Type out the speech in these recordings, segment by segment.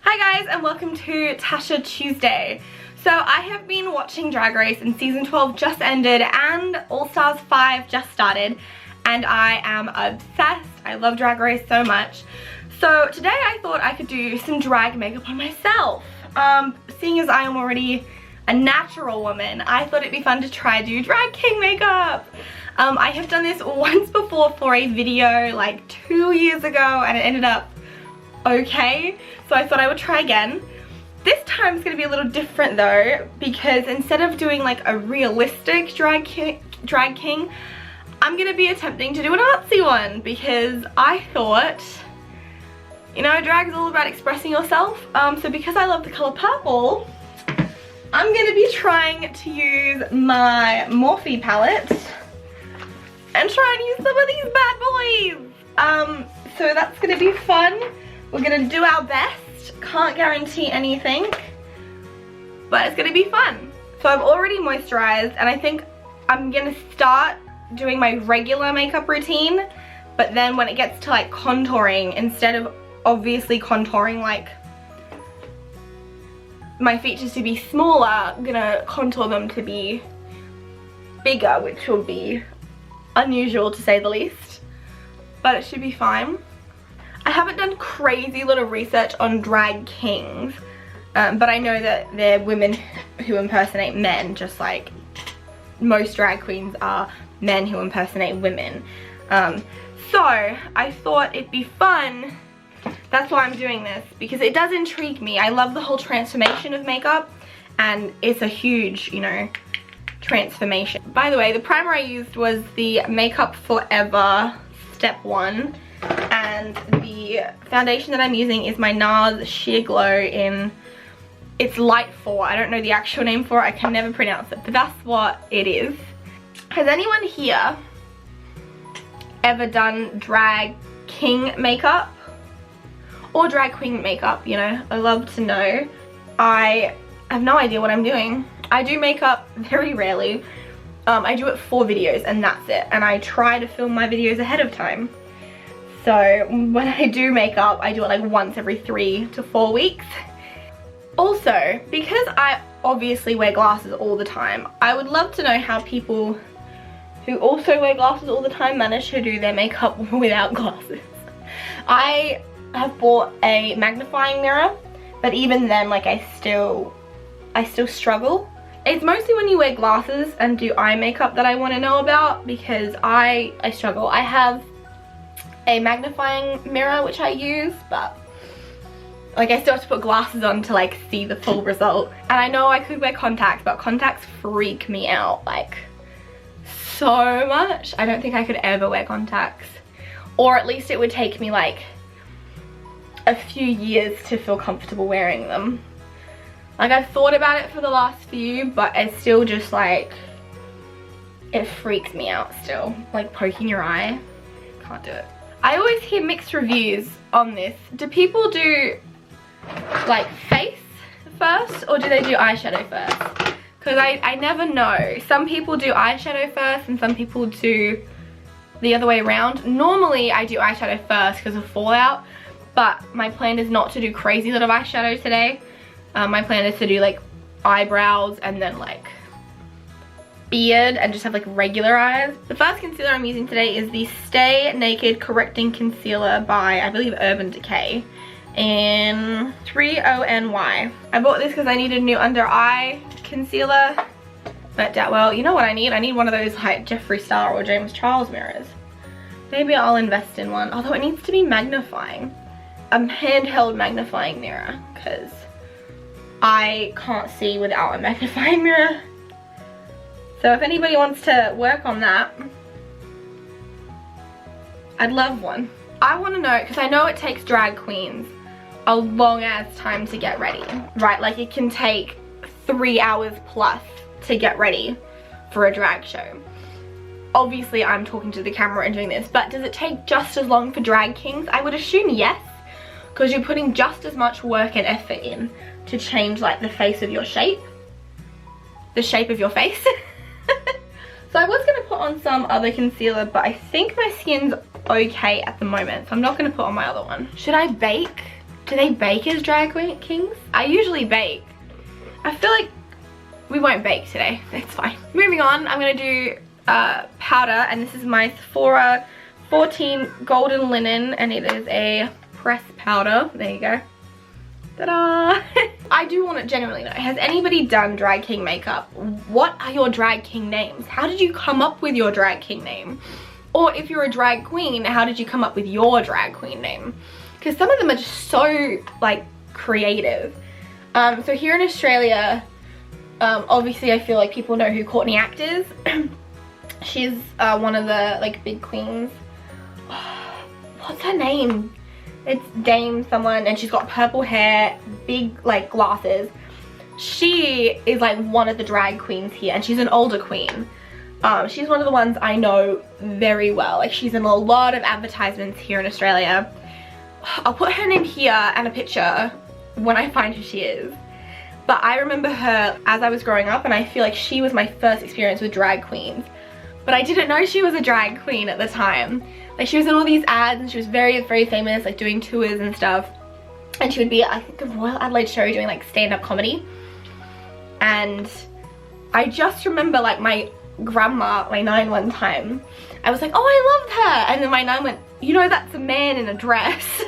Hi guys, and welcome to Tasha Tuesday. So I have been watching Drag Race and season 12 just ended and All Stars 5 just started and I am obsessed. I love Drag Race so much. So today I thought I could do some drag makeup on myself. Seeing as I am already a natural woman, I thought it'd be fun to try do drag king makeup. I have done this once before for a video like 2 years ago and it ended up okay, so I thought I would try again. This time it's going to be a little different though, because instead of doing like a realistic drag king, I'm going to be attempting to do an artsy one, because I thought, you know, drag is all about expressing yourself. So because I love the color purple, I'm going to be trying to use my Morphe palette and try and use some of these bad boys. So that's going to be fun. We're going to do our best. Can't guarantee anything, but it's going to be fun. So I've already moisturized and I think I'm going to start doing my regular makeup routine, but then when it gets to like contouring, instead of obviously contouring like my features to be smaller, I'm going to contour them to be bigger, which will be unusual to say the least, but it should be fine. I haven't done crazy lot of research on drag kings, but I know that they're women who impersonate men, just like most drag queens are men who impersonate women. So I thought it'd be fun. That's why I'm doing this, because it does intrigue me. I love the whole transformation of makeup, and it's a huge, you know, transformation. By the way, the primer I used was the Makeup Forever Step 1. And the foundation that I'm using is my NARS Sheer Glow in, it's Light 4. I don't know the actual name for it, I can never pronounce it, but that's what it is. Has anyone here ever done drag king makeup? Or drag queen makeup, you know? I love to know. I have no idea what I'm doing. I do makeup very rarely. I do it for videos and that's it. And I try to film my videos ahead of time. So when I do makeup, I do it like once every 3 to 4 weeks. Also, because I obviously wear glasses all the time, I would love to know how people who also wear glasses all the time manage to do their makeup without glasses. I have bought a magnifying mirror, but even then, like I still struggle. It's mostly when you wear glasses and do eye makeup that I want to know about, because I struggle. I have a magnifying mirror which I use, but like I still have to put glasses on to like see the full result. And I know I could wear contacts, but contacts freak me out like so much. I don't think I could ever wear contacts, or at least it would take me like a few years to feel comfortable wearing them. Like I've thought about it for the last few, but it's still just like, it freaks me out still. Like poking your eye, can't do it. I always hear mixed reviews on this. Do people do like face first or do they do eyeshadow first? Because I never know. Some people do eyeshadow first and some people do the other way around. Normally I do eyeshadow first because of fallout, but my plan is not to do crazy lot of eyeshadow today. My plan is to do like eyebrows and then like beard and just have like regular eyes. The first concealer I'm using today is the Stay Naked Correcting Concealer by, I believe, Urban Decay in 3ONY. I bought this because I needed new under eye concealer, but well, you know what I need? I need one of those like Jeffree Star or James Charles mirrors. Maybe I'll invest in one, although it needs to be magnifying. A handheld magnifying mirror, because I can't see without a magnifying mirror. So if anybody wants to work on that, I'd love one. I want to know, because I know it takes drag queens a long ass time to get ready, right? Like it can take 3 hours plus to get ready for a drag show. Obviously I'm talking to the camera and doing this, but does it take just as long for drag kings? I would assume yes, because you're putting just as much work and effort in to change like the face of your shape. The shape of your face. So I was going to put on some other concealer, but I think my skin's okay at the moment, so I'm not going to put on my other one. Should I bake Do they bake as drag kings? I usually bake. I feel like we won't bake today. It's fine. Moving on, I'm gonna do powder, and this is my Sephora 14 Golden Linen, and it is a pressed powder. There you go. Ta-da! I do want to genuinely know, has anybody done drag king makeup? What are your drag king names? How did you come up with your drag king name? Or if you're a drag queen, how did you come up with your drag queen name? Because some of them are just so, like, creative. So here in Australia, obviously I feel like people know who Courtney Act is. She's one of the, like, big queens. What's her name? It's Dame someone, and she's got purple hair, big, like, glasses. She is, like, one of the drag queens here, and she's an older queen. She's one of the ones I know very well. Like, she's in a lot of advertisements here in Australia. I'll put her name here and a picture when I find who she is. But I remember her as I was growing up, and I feel like she was my first experience with drag queens. But I didn't know she was a drag queen at the time. Like, she was in all these ads, and she was very, very famous, like, doing tours and stuff. And she would be, I think, the Royal Adelaide Show doing, like, stand-up comedy. And I just remember, like, my grandma, my nan, one time, I was like, oh, I loved her. And then my nan went, you know, that's a man in a dress.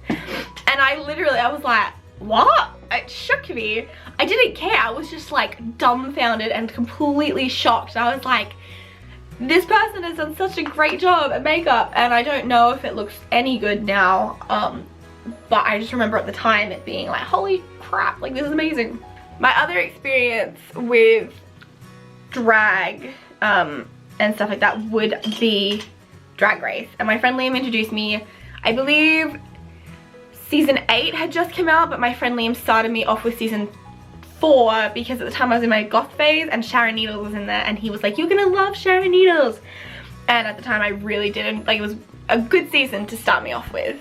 And I was like, what? It shook me. I didn't care. I was just, like, dumbfounded and completely shocked. I was like, this person has done such a great job at makeup, and I don't know if it looks any good now, but I just remember at the time it being like, holy crap, like, this is amazing. My other experience with drag and stuff like that would be Drag Race, and my friend Liam introduced me. I believe season 8 had just come out, but my friend Liam started me off with season 4 because at the time I was in my goth phase, and Sharon Needles was in there, and he was like, you're gonna love Sharon Needles. And at the time I really didn't. Like, it was a good season to start me off with.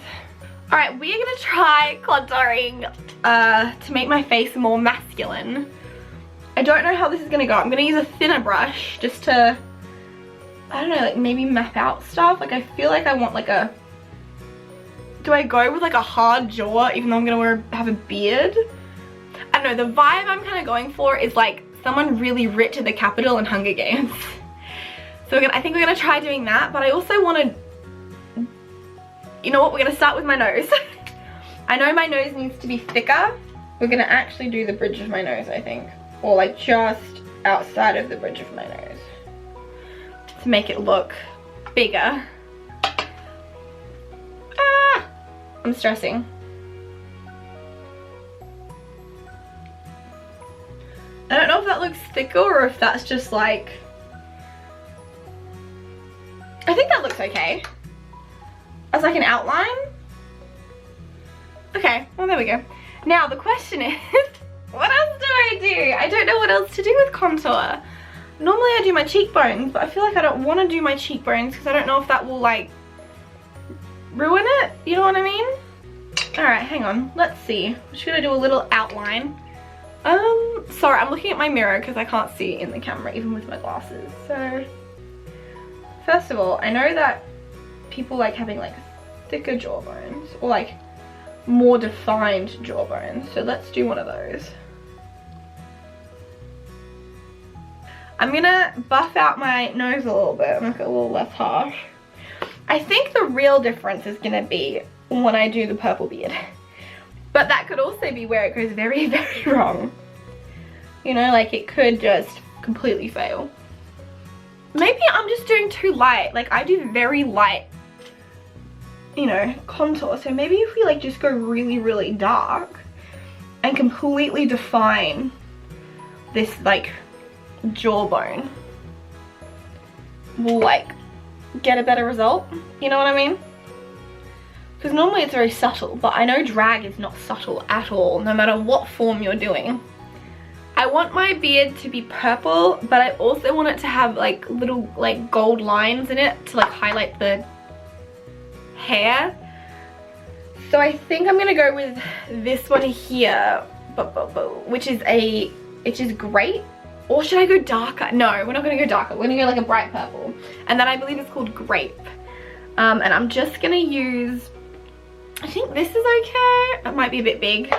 Alright, we are gonna try contouring to make my face more masculine. I don't know how this is gonna go. I'm gonna use a thinner brush just to, I don't know, like, maybe map out stuff. Like, I feel like I want like a, do I go with like a hard jaw even though I'm gonna have a beard? I don't know, the vibe I'm kind of going for is like someone really rich at the Capitol in Hunger Games. So I think we're going to try doing that, but I also want to, you know what, we're going to start with my nose. I know my nose needs to be thicker. We're going to actually do the bridge of my nose, I think. Or like just outside of the bridge of my nose. To make it look bigger. Ah! I'm stressing. I don't know if that looks thicker or if that's just like, I think that looks okay. As like an outline. Okay, well there we go. Now the question is, what else do I do? I don't know what else to do with contour. Normally I do my cheekbones, but I feel like I don't want to do my cheekbones because I don't know if that will like ruin it. You know what I mean? Alright, hang on. Let's see. I'm just gonna do a little outline. Sorry, I'm looking at my mirror because I can't see in the camera even with my glasses. So, first of all, I know that people like having like thicker jawbones or like more defined jawbones. So let's do one of those. I'm gonna buff out my nose a little bit and make it a little less harsh. I think the real difference is gonna be when I do the purple beard. But that could also be where it goes very, very wrong. You know, like it could just completely fail. Maybe I'm just doing too light. Like I do very light, you know, contour. So maybe if we like just go really, really dark and completely define this like jawbone, we'll like get a better result. You know what I mean? Because normally it's very subtle, but I know drag is not subtle at all, no matter what form you're doing. I want my beard to be purple, but I also want it to have like little like gold lines in it to like highlight the hair. So I think I'm gonna go with this one here, which is great. Or should I go darker? No, we're not gonna go darker. We're gonna go like a bright purple. And that I believe is called Grape. And I'm just gonna use I think this is okay. It might be a bit big.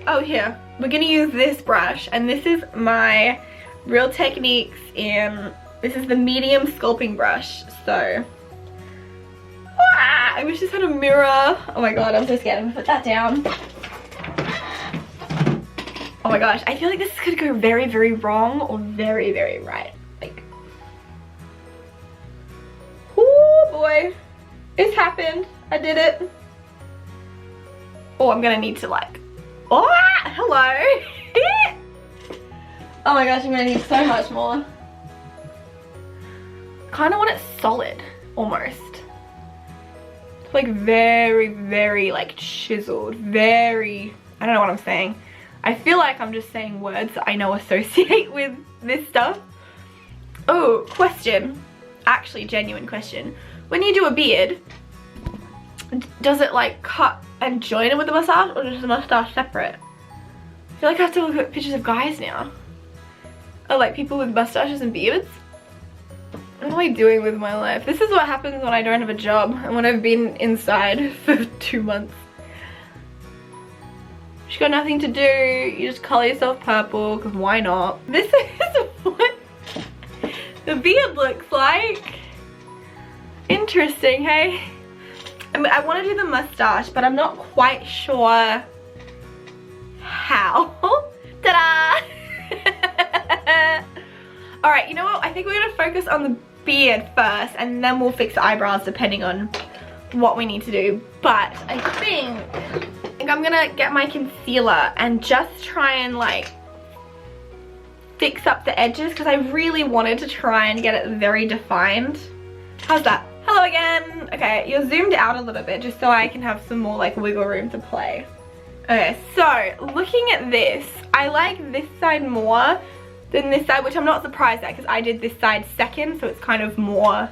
Oh, here. We're gonna use this brush, and this is my Real Techniques in, this is the medium sculpting brush. So, I wish this had a mirror. Oh my god, I'm so scared. I'm gonna put that down. Oh my gosh, I feel like this could go very, very wrong or very, very right. Like, oh boy, it's happened. I did it. Oh, I'm gonna need to like, oh, hello. Oh my gosh, I'm gonna need so much more. Kind of want it solid, almost. Like very, very like chiseled, very, I don't know what I'm saying. I feel like I'm just saying words that I know associate with this stuff. Oh, question. Actually, genuine question. When you do a beard, does it like cut and join it with the mustache, or is the mustache separate? I feel like I have to look at pictures of guys now. Oh, like people with mustaches and beards? What am I doing with my life? This is what happens when I don't have a job and when I've been inside for 2 months. You got nothing to do, you just colour yourself purple, because why not? This is what the beard looks like. Interesting, hey? I mean, I want to do the mustache, but I'm not quite sure how. Ta-da! Alright, you know what? I think we're going to focus on the beard first, and then we'll fix the eyebrows depending on what we need to do. But I think I'm gonna get my concealer and just try and like fix up the edges, because I really wanted to try and get it very defined. How's that? Hello again. Okay, you're zoomed out a little bit just so I can have some more like wiggle room to play. Okay, so looking at this, I like this side more than this side, which I'm not surprised at because I did this side second, so it's kind of more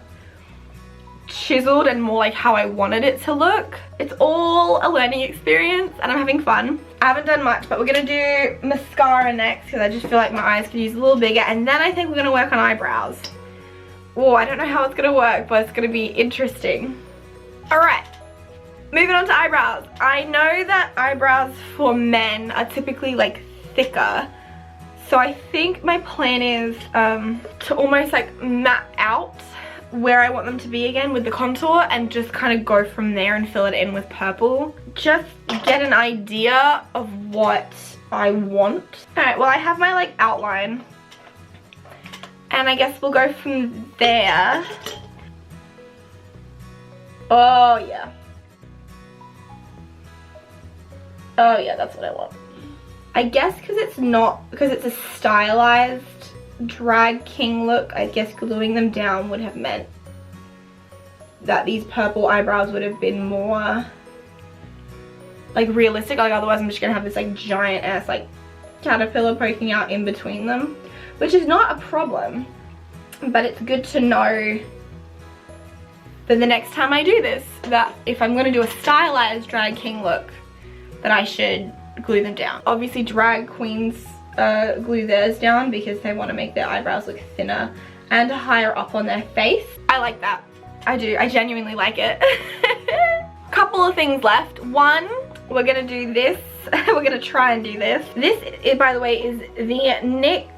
chiseled and more like how I wanted it to look. It's all a learning experience and I'm having fun. I haven't done much, but we're gonna do mascara next because I just feel like my eyes could use a little bigger, and then I think we're gonna work on eyebrows. Oh, I don't know how it's gonna work, but it's gonna be interesting. Alright, moving on to eyebrows. I know that eyebrows for men are typically like thicker, so I think my plan is to almost like map out where I want them to be again with the contour and just kind of go from there and fill it in with purple. Just get an idea of what I want. Alright, well I have my like outline, and I guess we'll go from there. Oh yeah. Oh yeah, that's what I want. I guess because it's a stylized drag king look, I guess gluing them down would have meant that these purple eyebrows would have been more like realistic. Like otherwise I'm just gonna have this like giant ass like caterpillar poking out in between them, which is not a problem, but it's good to know for the next time I do this that if I'm gonna do a stylized drag king look that I should glue them down. Obviously drag queens glue theirs down because they want to make their eyebrows look thinner and higher up on their face. I like that. I do. I genuinely like it. Couple of things left. One, we're gonna do this. We're gonna try and do this. This, by the way, is the NYX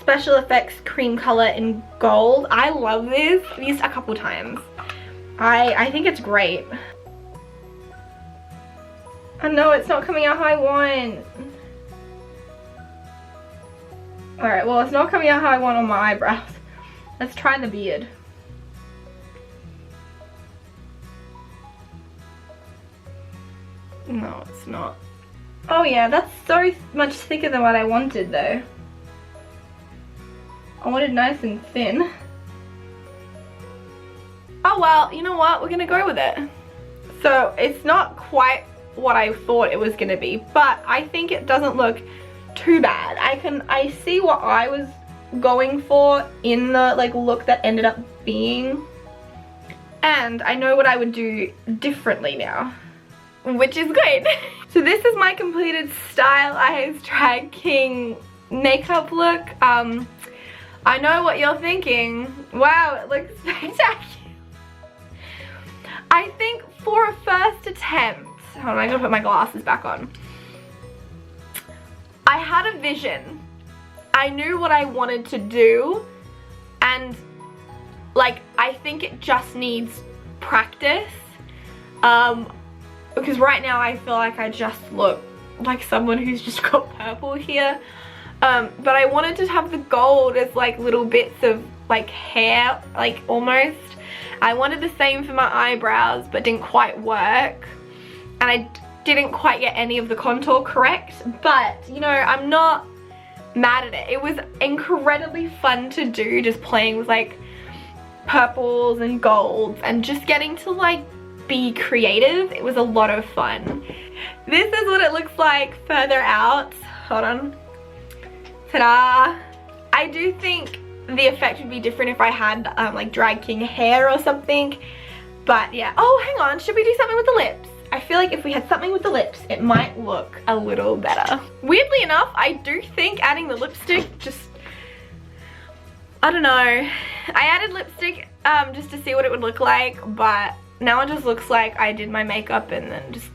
Special Effects Cream Color in Gold. I love this. I've used it a couple times. I think it's great. I know it's not coming out how I want. Alright, well it's not coming out how I want on my eyebrows. Let's try the beard. No, it's not. Oh yeah, that's so much thicker than what I wanted though. I wanted nice and thin. Oh well, you know what? We're gonna go with it. So it's not quite what I thought it was gonna be, but I think it doesn't look too bad. I see what I was going for in the like look that ended up being, and I know what I would do differently now, which is great. So this is my completed stylized drag king makeup look. I know what you're thinking. Wow, it looks spectacular. I think for a first attempt, hold on, I gotta put my glasses back on. I had a vision. I knew what I wanted to do, and like, I think it just needs practice. Because right now I feel like I just look like someone who's just got purple here. But I wanted to have the gold as like little bits of like hair, like almost. I wanted the same for my eyebrows, but didn't quite work. And I didn't quite get any of the contour correct. But, you know, I'm not mad at it. It was incredibly fun to do, just playing with like purples and golds and just getting to like be creative. It was a lot of fun. This is what it looks like further out. Hold on. Ta-da! I do think the effect would be different if I had like drag king hair or something, but yeah. Oh, hang on, should we do something with the lips? I feel like if we had something with the lips, it might look a little better. Weirdly enough, I do think adding the lipstick just, I don't know. I added lipstick just to see what it would look like, but now it just looks like I did my makeup and then just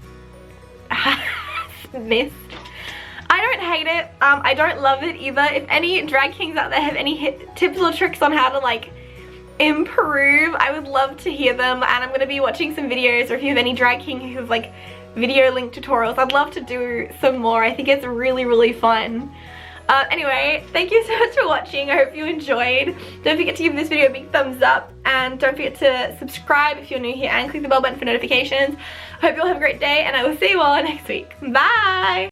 missed. I don't hate it. I don't love it either. If any drag kings out there have any tips or tricks on how to like improve, I would love to hear them, and I'm going to be watching some videos, or if you have any drag king who have like video link tutorials, I'd love to do some more. I think it's really fun. Anyway, thank you so much for watching. I hope you enjoyed. Don't forget to give this video a big thumbs up, and don't forget to subscribe if you're new here, and click the bell button for notifications. I hope you all have a great day, and I will see you all next week. Bye!